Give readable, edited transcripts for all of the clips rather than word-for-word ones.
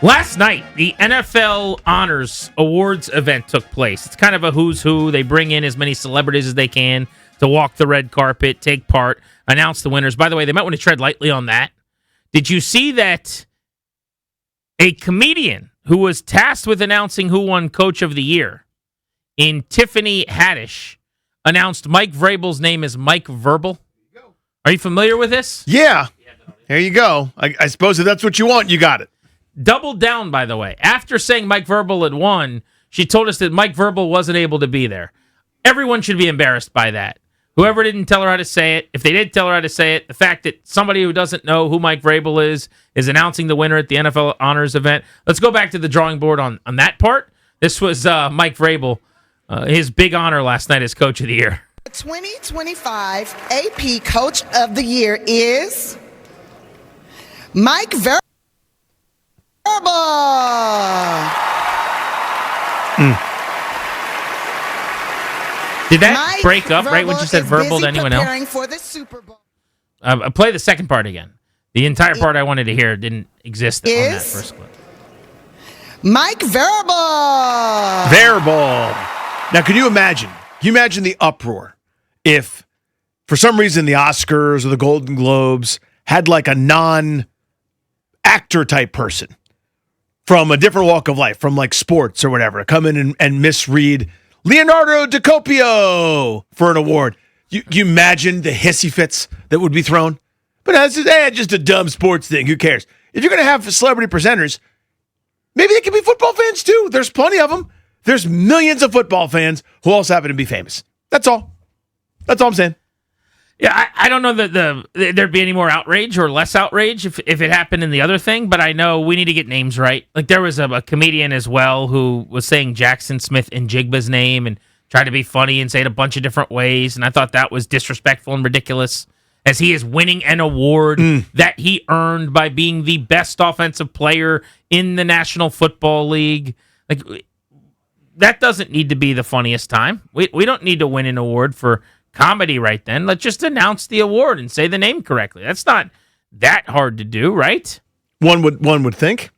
Last night, the NFL Honors Awards event took place. It's kind of a who's who. They bring in as many celebrities as they can to walk the red carpet, take part, announce the winners. By the way, they might want to tread lightly on that. Did you see that a comedian who was tasked with announcing who won Coach of the Year in Tiffany Haddish announced Mike Vrabel's name as Mike Verbal? Are you familiar with this? Yeah. There you go. I suppose if that's what you want, you got it. Doubled down, by the way. After saying Mike Verbal had won, she told us that Mike Verbal wasn't able to be there. Everyone should be embarrassed by that. Whoever didn't tell her how to say it, if they did tell her how to say it, the fact that somebody who doesn't know who Mike Vrabel is announcing the winner at the NFL Honors event. Let's go back to the drawing board on that part. This was Mike Vrabel, his big honor last night as Coach of the Year. The 2025 AP Coach of the Year is Mike Verbal. Did that Mike break up right when you said verbal to anyone else? Preparing for the Super Bowl. Play the second part again. The entire part I wanted to hear didn't exist on that first clip. Mike Verbal. Verbal. Now, can you imagine? Can you imagine the uproar if, for some reason, the Oscars or the Golden Globes had like a non-actor type person from a different walk of life, from like sports or whatever, come in and misread Leonardo DiCaprio for an award? You imagine the hissy fits that would be thrown? But that's just a dumb sports thing. Who cares? If you're going to have celebrity presenters, maybe they can be football fans too. There's plenty of them. There's millions of football fans who also happen to be famous. That's all. That's all I'm saying. Yeah, I don't know that there'd be any more outrage or less outrage if it happened in the other thing, but I know we need to get names right. Like there was a comedian as well who was saying Jackson Smith and Jigba's name and tried to be funny and say it a bunch of different ways, and I thought that was disrespectful and ridiculous as he is winning an award that he earned by being the best offensive player in the National Football League. Like that doesn't need to be the funniest time. We don't need to win an award for comedy right then. Let's just announce the award and say the name correctly. That's not that hard to do, right? One would think.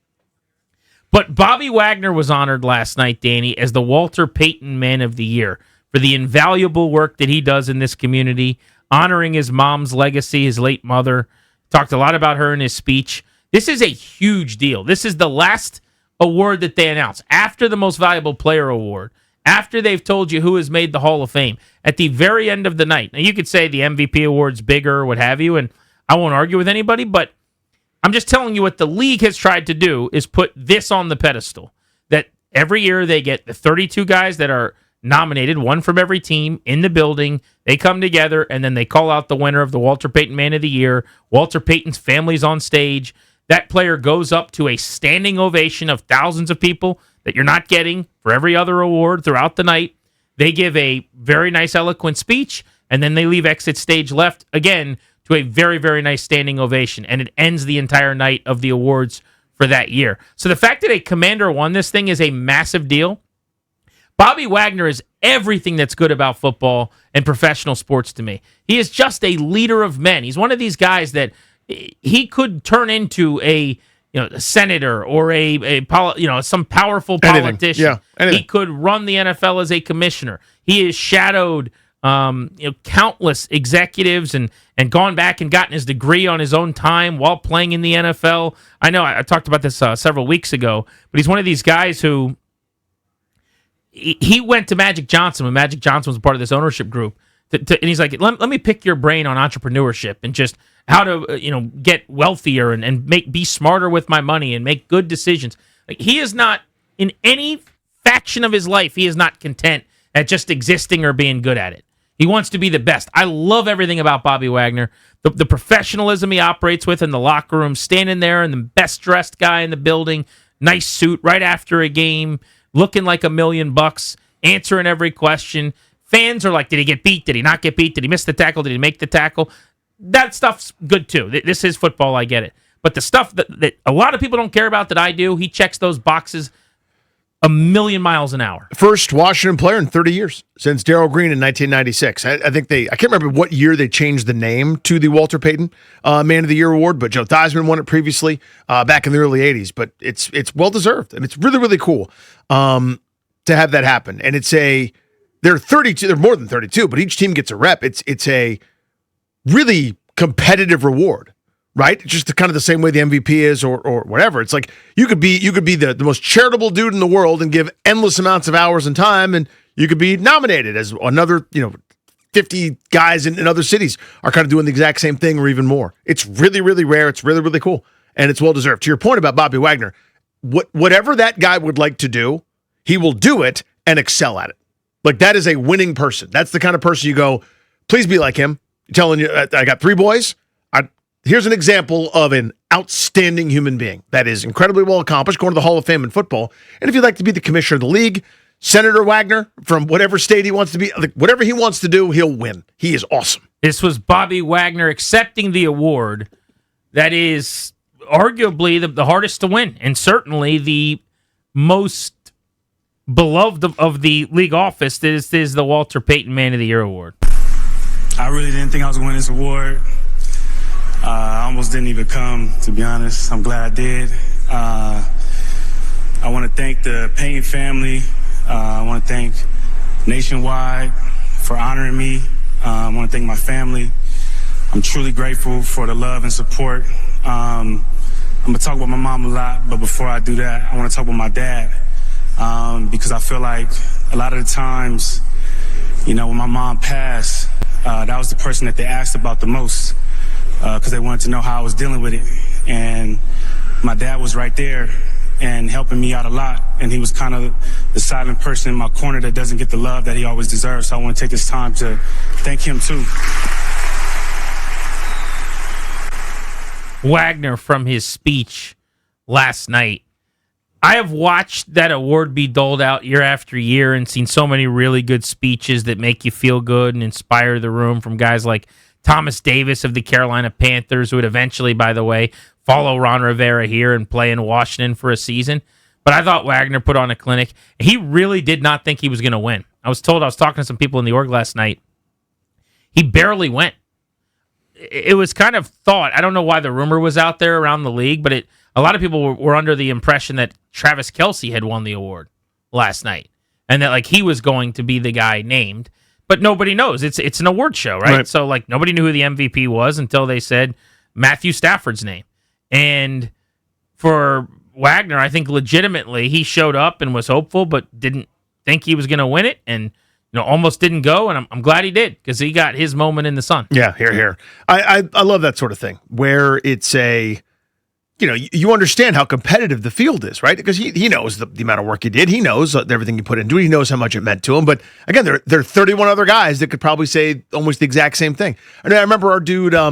But Bobby Wagner was honored last night, Danny, as the Walter Payton Man of the Year for the invaluable work that he does in this community, honoring his mom's legacy, his late mother. Talked a lot about her in his speech. This is a huge deal. This is the last award that they announce after the Most Valuable Player Award, after they've told you who has made the Hall of Fame, at the very end of the night. Now, you could say the MVP award's bigger or what have you, and I won't argue with anybody, but I'm just telling you what the league has tried to do is put this on the pedestal, that every year they get the 32 guys that are nominated, one from every team, in the building. They come together, and then they call out the winner of the Walter Payton Man of the Year. Walter Payton's family's on stage. That player goes up to a standing ovation of thousands of people that you're not getting for every other award throughout the night. They give a very nice, eloquent speech, and then they leave exit stage left again to a very, very nice standing ovation, and it ends the entire night of the awards for that year. So the fact that a commander won this thing is a massive deal. Bobby Wagner is everything that's good about football and professional sports to me. He is just a leader of men. He's one of these guys that he could turn into a senator or some powerful politician. Yeah, anything. He could run the NFL as a commissioner. He has shadowed countless executives and gone back and gotten his degree on his own time while playing in the NFL. I know I talked about this several weeks ago, but he's one of these guys who he went to Magic Johnson when Magic Johnson was a part of this ownership group. And he's like, let me pick your brain on entrepreneurship and just how to get wealthier and be smarter with my money and make good decisions. Like, he is not, in any faction of his life, he is not content at just existing or being good at it. He wants to be the best. I love everything about Bobby Wagner. The professionalism he operates with in the locker room, standing there and the best dressed guy in the building, nice suit right after a game, looking like $1 million, answering every question. Fans are like, did he get beat? Did he not get beat? Did he miss the tackle? Did he make the tackle? That stuff's good too. This is football. I get it. But the stuff that a lot of people don't care about that I do, he checks those boxes a million miles an hour. First Washington player in 30 years since Darryl Green in 1996. I think I can't remember what year they changed the name to the Walter Payton Man of the Year award, but Joe Theismann won it previously back in the early 80s. But it's well deserved, and it's really, really cool to have that happen. And they're 32, they're more than 32, but each team gets a rep. It's a really competitive reward. Right? It's just kind of the same way the MVP is or whatever. It's like you could be the most charitable dude in the world and give endless amounts of hours and time, and you could be nominated as another, 50 guys in other cities are kind of doing the exact same thing or even more. It's really, really rare. It's really, really cool. And it's well deserved. To your point about Bobby Wagner, whatever that guy would like to do, he will do it and excel at it. Like, that is a winning person. That's the kind of person you go, please be like him. I'm telling you, I got 3 boys. Here's an example of an outstanding human being that is incredibly well accomplished, going to the Hall of Fame in football. And if you'd like to be the commissioner of the league, Senator Wagner, from whatever state he wants to be, whatever he wants to do, he'll win. He is awesome. This was Bobby Wagner accepting the award that is arguably the hardest to win, and certainly the most beloved of the league office. This is the Walter Payton Man of the Year award. I really didn't think I was going to win this award. I almost didn't even come, to be honest. I'm glad I did. I want to thank the Payton family. I want to thank Nationwide for honoring me. I want to thank my family. I'm truly grateful for the love and support. I'm going to talk about my mom a lot, but before I do that, I want to talk about my dad, because I feel like a lot of the times, when my mom passed, that was the person that they asked about the most. Because they wanted to know how I was dealing with it. And my dad was right there and helping me out a lot. And he was kind of the silent person in my corner that doesn't get the love that he always deserves. So I want to take this time to thank him too. Wagner, from his speech last night. I have watched that award be doled out year after year and seen so many really good speeches that make you feel good and inspire the room from guys like Thomas Davis of the Carolina Panthers, who would eventually, by the way, follow Ron Rivera here and play in Washington for a season. But I thought Wagner put on a clinic. He really did not think he was going to win. I was talking to some people in the org last night. He barely went. It was kind of thought, I don't know why the rumor was out there around the league, but a lot of people were under the impression that Travis Kelce had won the award last night and that he was going to be the guy named. But nobody knows. It's an award show, right? So nobody knew who the MVP was until they said Matthew Stafford's name. And for Wagner, I think legitimately he showed up and was hopeful, but didn't think he was going to win it, and almost didn't go. And I'm glad he did, because he got his moment in the sun. Yeah, here. I love that sort of thing where it's you understand how competitive the field is, right? Because he knows the amount of work he did. He knows everything he put into it. He knows how much it meant to him. But again, there are 31 other guys that could probably say almost the exact same thing. And I remember our dude, our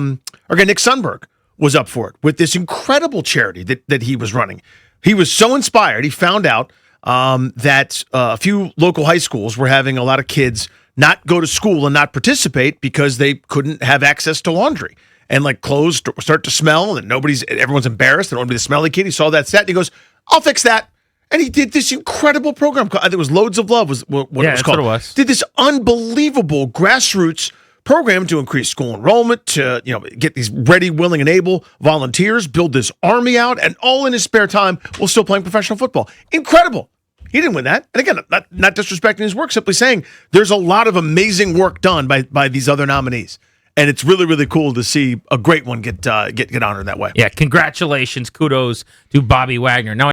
guy Nick Sundberg, was up for it with this incredible charity that he was running. He was so inspired. He found out that a few local high schools were having a lot of kids not go to school and not participate because they couldn't have access to laundry. And clothes start to smell, and everyone's embarrassed. They don't want to be the smelly kid. He saw that stat, and he goes, "I'll fix that." And he did this incredible program. I think it was Loads of Love was what it was called. What it was. Did this unbelievable grassroots program to increase school enrollment, to get these ready, willing, and able volunteers, build this army out, and all in his spare time while still playing professional football. Incredible. He didn't win that. And again, not disrespecting his work, simply saying there's a lot of amazing work done by these other nominees. And it's really, really cool to see a great one get honored that way. Yeah, congratulations, kudos to Bobby Wagner. Now,